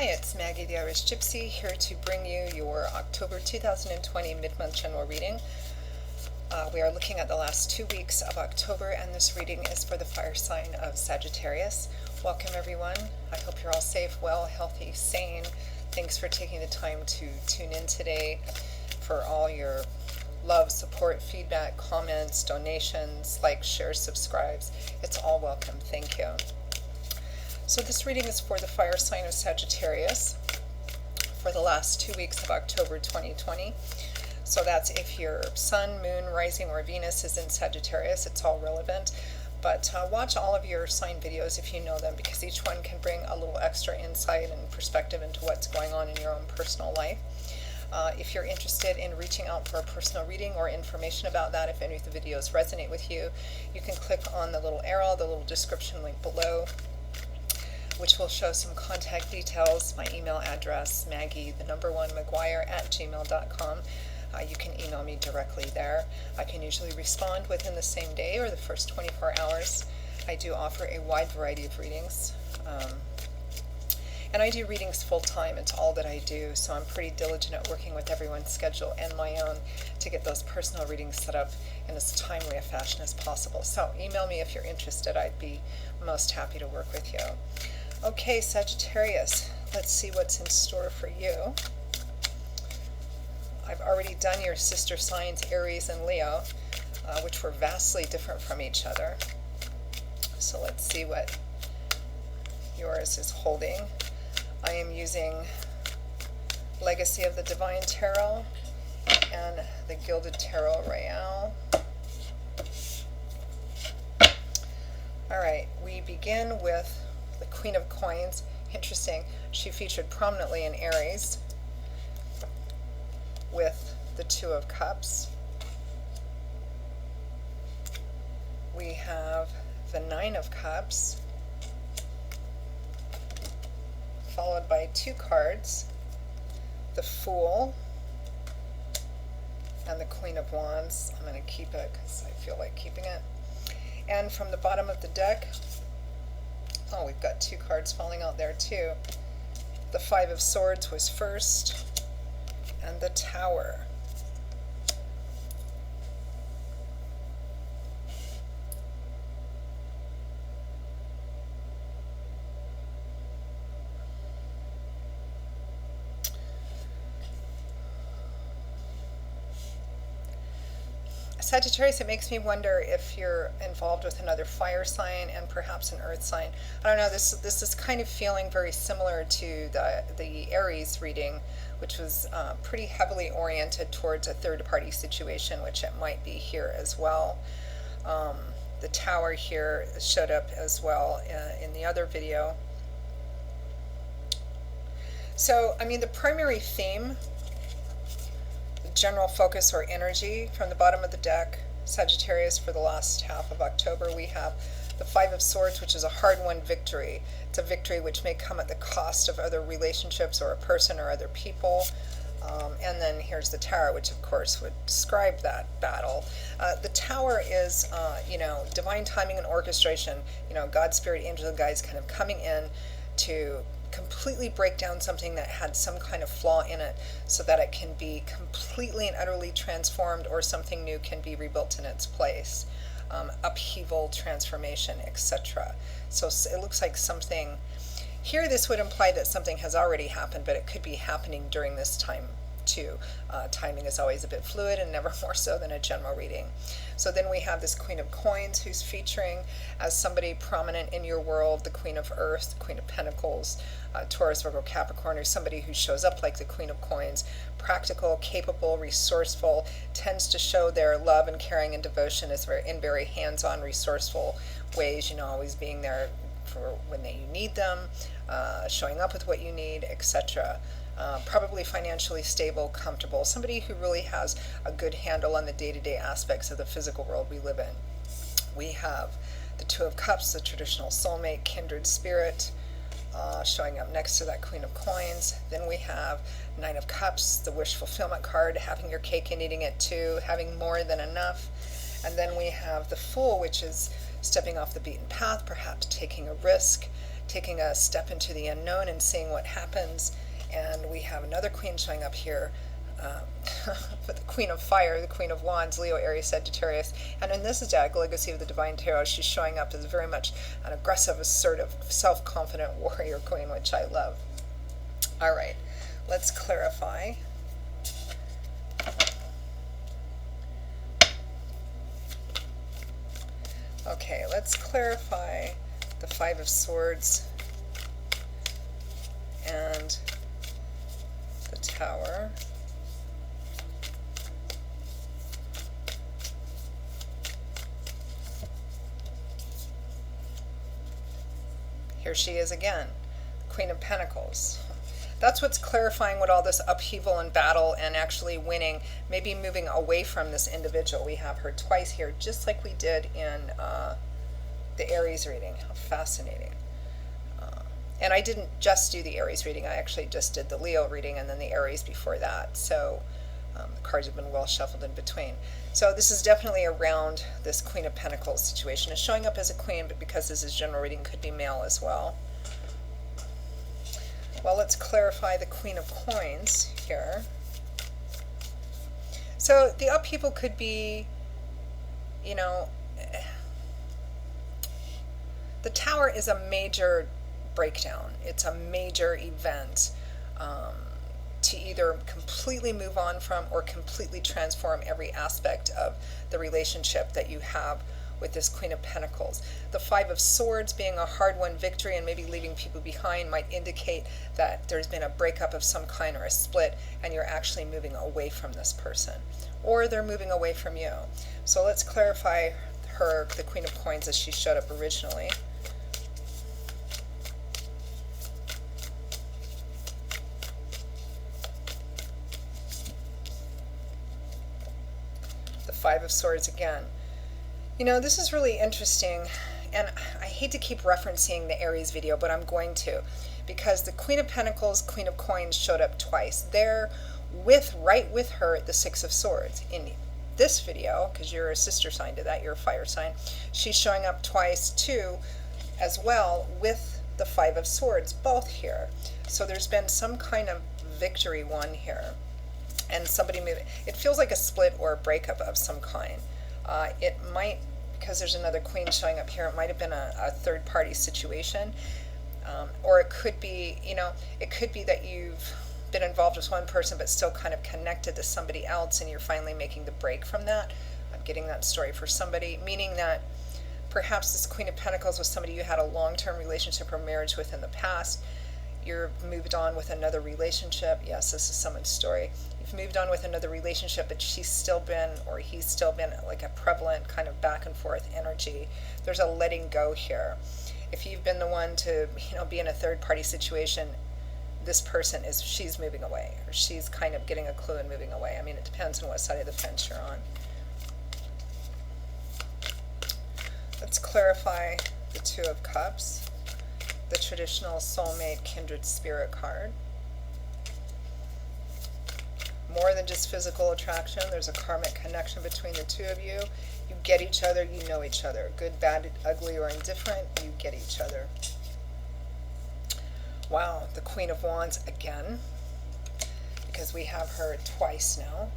Hi, it's Maggie the Irish Gypsy here to bring you your October 2020 mid-month general reading. We are looking at the last 2 weeks of October, and this reading is for the fire sign of Sagittarius. Welcome everyone. I hope you're all safe, well, healthy, sane. Thanks for taking the time to tune in today, for all your love, support, feedback, comments, donations, likes, shares, subscribes. It's all welcome. Thank you. So this reading is for the fire sign of Sagittarius for the last 2 weeks of October 2020. So that's if your sun, moon, rising, or Venus is in Sagittarius, it's all relevant. But watch all of your sign videos if you know them, because each one can bring a little extra insight and perspective into what's going on in your own personal life. If you're interested in reaching out for a personal reading or information about that, if any of the videos resonate with you, you can click on the little arrow, the little description link below, which will show some contact details, my email address, Maggie1McGuire@gmail.com. You can email me directly there. I can usually respond within the same day or the first 24 hours. I do offer a wide variety of readings. And I do readings full-time. It's all that I do, so I'm pretty diligent at working with everyone's schedule and my own to get those personal readings set up in as timely a fashion as possible. So email me if you're interested. I'd be most happy to work with you. Okay, Sagittarius, let's see what's in store for you. I've already done your sister signs, Aries and Leo, which were vastly different from each other. So let's see what yours is holding. I am using Legacy of the Divine Tarot and the Gilded Tarot Royale. Alright, we begin with the Queen of Coins. Interesting, she featured prominently in Aries with the Two of Cups. We have the Nine of Cups, followed by two cards, the Fool and the Queen of Wands. I'm going to keep it because I feel like keeping it. And from the bottom of the deck, oh, we've got two cards falling out there too. The Five of Swords was first, and the Tower. Sagittarius, it makes me wonder if you're involved with another fire sign and perhaps an earth sign. I don't know, this is kind of feeling very similar to the Aries reading, which was pretty heavily oriented towards a third-party situation, which it might be here as well. The Tower here showed up as well in the other video. So, I mean, the primary theme, general focus or energy from the bottom of the deck, Sagittarius, for the last half of October, we have the Five of Swords, which is a hard-won victory. It's a victory which may come at the cost of other relationships or a person or other people. And then here's the Tower, which of course would describe that battle. The Tower is, divine timing and orchestration. God, Spirit, Angel, Guides kind of coming in to completely break down something that had some kind of flaw in it so that it can be completely and utterly transformed, or something new can be rebuilt in its place. Upheaval, transformation, etc. So it looks like something here, this would imply that something has already happened, but it could be happening during this time too. Timing is always a bit fluid, and never more so than a general reading. So then we have this Queen of Coins, who's featuring as somebody prominent in your world, the Queen of Earth, the Queen of Pentacles, Taurus, Virgo, Capricorn, or somebody who shows up like the Queen of Coins, practical, capable, resourceful, tends to show their love and caring and devotion in very hands-on, resourceful ways, always being there for when you need them, showing up with what you need, etc. Probably financially stable, comfortable, somebody who really has a good handle on the day-to-day aspects of the physical world we live in. We have the Two of Cups, the traditional soulmate, kindred spirit, showing up next to that Queen of Coins. Then we have Nine of Cups, the wish fulfillment card, having your cake and eating it too, having more than enough. And then we have the Fool, which is stepping off the beaten path, perhaps taking a risk, taking a step into the unknown and seeing what happens. And we have another queen showing up here, with the Queen of Fire, the Queen of Wands, Leo, Aries, Sagittarius. And in this deck, Legacy of the Divine Tarot, she's showing up as very much an aggressive, assertive, self-confident warrior queen, which I love. All right, let's clarify. Okay, let's clarify the Five of Swords and the Tower. Here she is again, Queen of Pentacles. That's what's clarifying what all this upheaval and battle and actually winning, maybe moving away from this individual. We have her twice here, just like we did in the Aries reading. How fascinating. And I didn't just do the Aries reading, I actually just did the Leo reading and then the Aries before that. So the cards have been well shuffled in between. So this is definitely around this Queen of Pentacles situation. It's showing up as a queen, but because this is general reading, could be male as well. Well, let's clarify the Queen of Coins here. So the upheaval could be, you know, the Tower is a major breakdown. It's a major event to either completely move on from or completely transform every aspect of the relationship that you have with this Queen of Pentacles. The Five of Swords being a hard-won victory and maybe leaving people behind might indicate that there's been a breakup of some kind or a split, and you're actually moving away from this person, or they're moving away from you. So let's clarify her, the Queen of Coins, as she showed up originally. The Five of Swords again. You know, this is really interesting, and I hate to keep referencing the Aries video, but I'm going to, because the Queen of Pentacles, Queen of Coins showed up twice. There, right with her, the Six of Swords. In this video, because you're a sister sign to that, you're a fire sign, she's showing up twice too, as well, with the Five of Swords, both here. So there's been some kind of victory won here, and somebody moving. It feels like a split or a breakup of some kind. It might, because there's another queen showing up here, it might have been a third-party situation, or it could be, you know, it could be that you've been involved with one person but still kind of connected to somebody else, and you're finally making the break from that. I'm getting that story for somebody, meaning that perhaps this Queen of Pentacles was somebody you had a long-term relationship or marriage with in the past. You're moved on with another relationship. Yes, this is someone's story. You've moved on with another relationship, but she's still been, or he's still been, like a prevalent kind of back and forth energy. There's a letting go here. If you've been the one to, you know, be in a third party situation, this person is, she's moving away, or she's kind of getting a clue and moving away. I mean, it depends on what side of the fence you're on. Let's clarify the Two of Cups, the traditional soulmate kindred spirit card. More than just physical attraction, there's a karmic connection between the two of you. You get each other, you know each other. Good, bad, ugly, or indifferent, you get each other. Wow, the Queen of Wands again, because we have her twice now.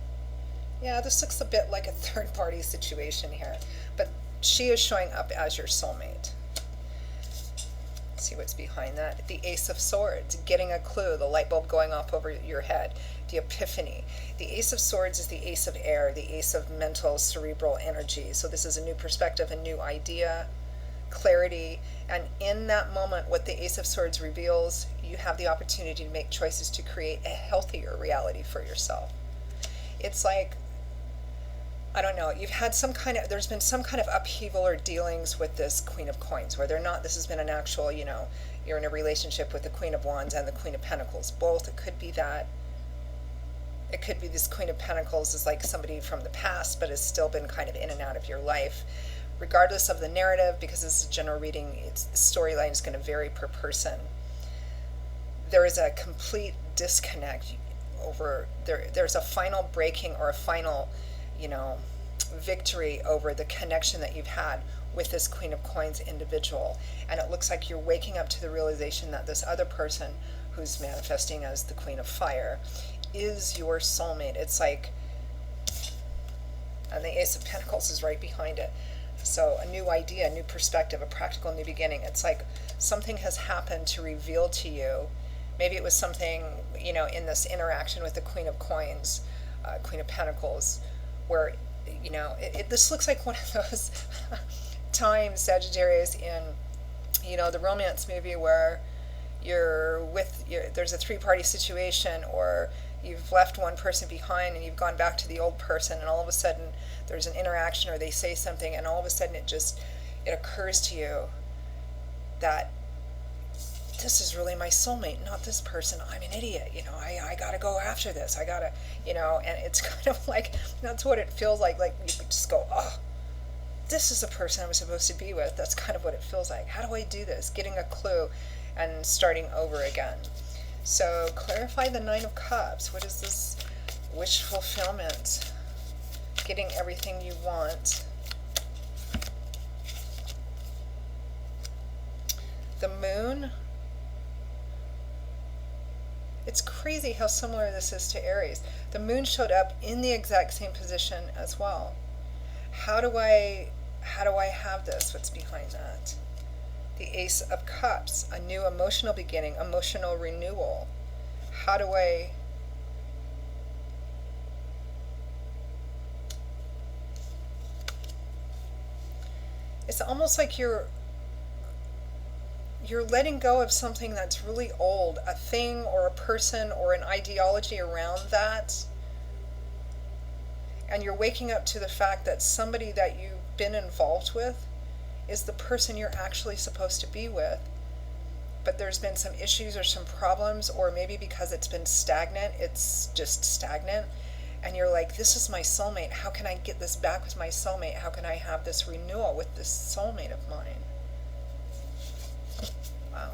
Yeah, this looks a bit like a third-party situation here, but she is showing up as your soulmate. Let's see what's behind that. The Ace of Swords, getting a clue, the light bulb going off over your head, the epiphany. The Ace of Swords is the Ace of Air, the Ace of mental, cerebral energy. So this is a new perspective, a new idea, clarity, and in that moment, what the Ace of Swords reveals, you have the opportunity to make choices to create a healthier reality for yourself. It's like, I don't know, you've had some kind of, there's been some kind of upheaval or dealings with this Queen of Coins, where they're not, this has been an actual, you know, you're in a relationship with the Queen of Wands and the Queen of Pentacles. Both, it could be that, it could be this Queen of Pentacles is like somebody from the past, but has still been kind of in and out of your life. Regardless of the narrative, because this is a general reading, its storyline is going to vary per person. There is a complete disconnect over, there's a final breaking or a final, you know, victory over the connection that you've had with this Queen of Coins individual. And it looks like you're waking up to the realization that this other person who's manifesting as the Queen of Fire is your soulmate. It's like, and the Ace of Pentacles is right behind it. So a new idea, a new perspective, a practical new beginning. It's like something has happened to reveal to you. Maybe it was something, in this interaction with the Queen of Coins, Queen of Pentacles, where, this looks like one of those times, Sagittarius, in, the romance movie where there's a three-party situation, or you've left one person behind and you've gone back to the old person, and all of a sudden there's an interaction or they say something, and all of a sudden it occurs to you that this is really my soulmate, not this person. I'm an idiot. I gotta go after this. I gotta, and it's kind of like, that's what it feels like. Like you just go, oh, this is the person I'm supposed to be with. That's kind of what it feels like. How do I do this? Getting a clue and starting over again. So clarify the Nine of Cups. What is this? Wish fulfillment. Getting everything you want. The Moon. It's crazy how similar this is to Aries. The Moon showed up in the exact same position as well. How do I have this? What's behind that? The Ace of Cups, a new emotional beginning, emotional renewal. How do I... It's almost like you're letting go of something that's really old, a thing or a person or an ideology around that. And you're waking up to the fact that somebody that you've been involved with is the person you're actually supposed to be with. But there's been some issues or some problems, or maybe because it's been stagnant, it's just stagnant. And you're like, this is my soulmate. How can I get this back with my soulmate? How can I have this renewal with this soulmate of mine? Wow.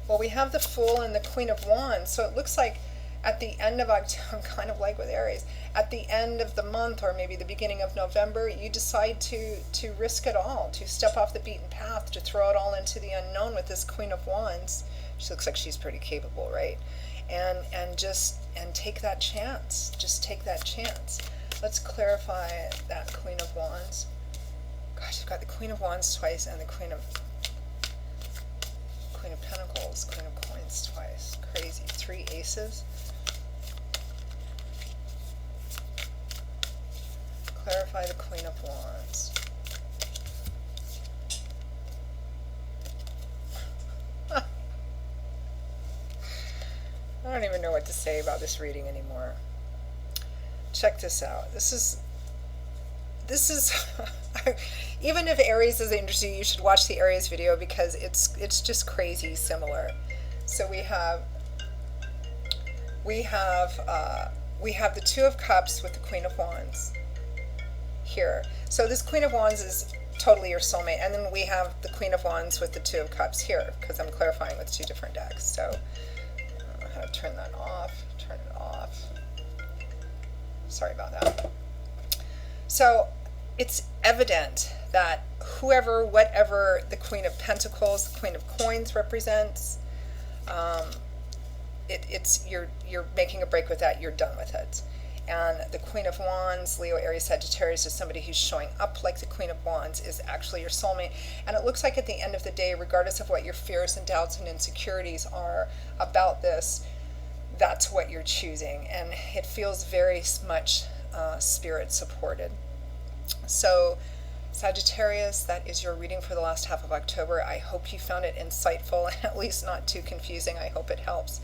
Well, we have the Fool and the Queen of Wands, so it looks like at the end of October, kind of like with Aries, at the end of the month or maybe the beginning of November, you decide to risk it all, to step off the beaten path, to throw it all into the unknown with this Queen of Wands. She looks like she's pretty capable, right? And take that chance. Just take that chance. Let's clarify that Queen of Wands. Gosh, you've got the Queen of Wands twice and the Queen of Pentacles, Queen of Coins twice. Crazy. 3 aces. Clarify the Queen of Wands. I don't even know what to say about this reading anymore. Check this out. This is even if Aries is interested, you should watch the Aries video because it's just crazy similar. So we have the Two of Cups with the Queen of Wands here. So this Queen of Wands is totally your soulmate, and then we have the Queen of Wands with the Two of Cups here because I'm clarifying with 2 different decks. So I don't know how to turn that off. Turn it off. Sorry about that. So it's evident that whatever the Queen of Pentacles, the Queen of Coins represents, you're making a break with that. You're done with it. And the Queen of Wands, Leo, Aries, Sagittarius, is somebody who's showing up like the Queen of Wands, is actually your soulmate. And it looks like at the end of the day, regardless of what your fears and doubts and insecurities are about this, that's what you're choosing. And it feels very much spirit supported. So Sagittarius, that is your reading for the last half of October. I hope you found it insightful and at least not too confusing. I hope it helps.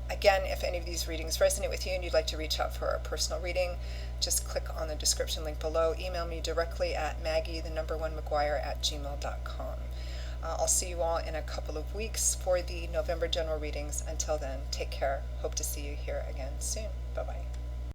Again, if any of these readings resonate with you and you'd like to reach out for a personal reading, just click on the description link below. Email me directly at maggie1maguire@gmail.com. I'll see you all in a couple of weeks for the November general readings. Until then, take care. Hope to see you here again soon. Bye-bye.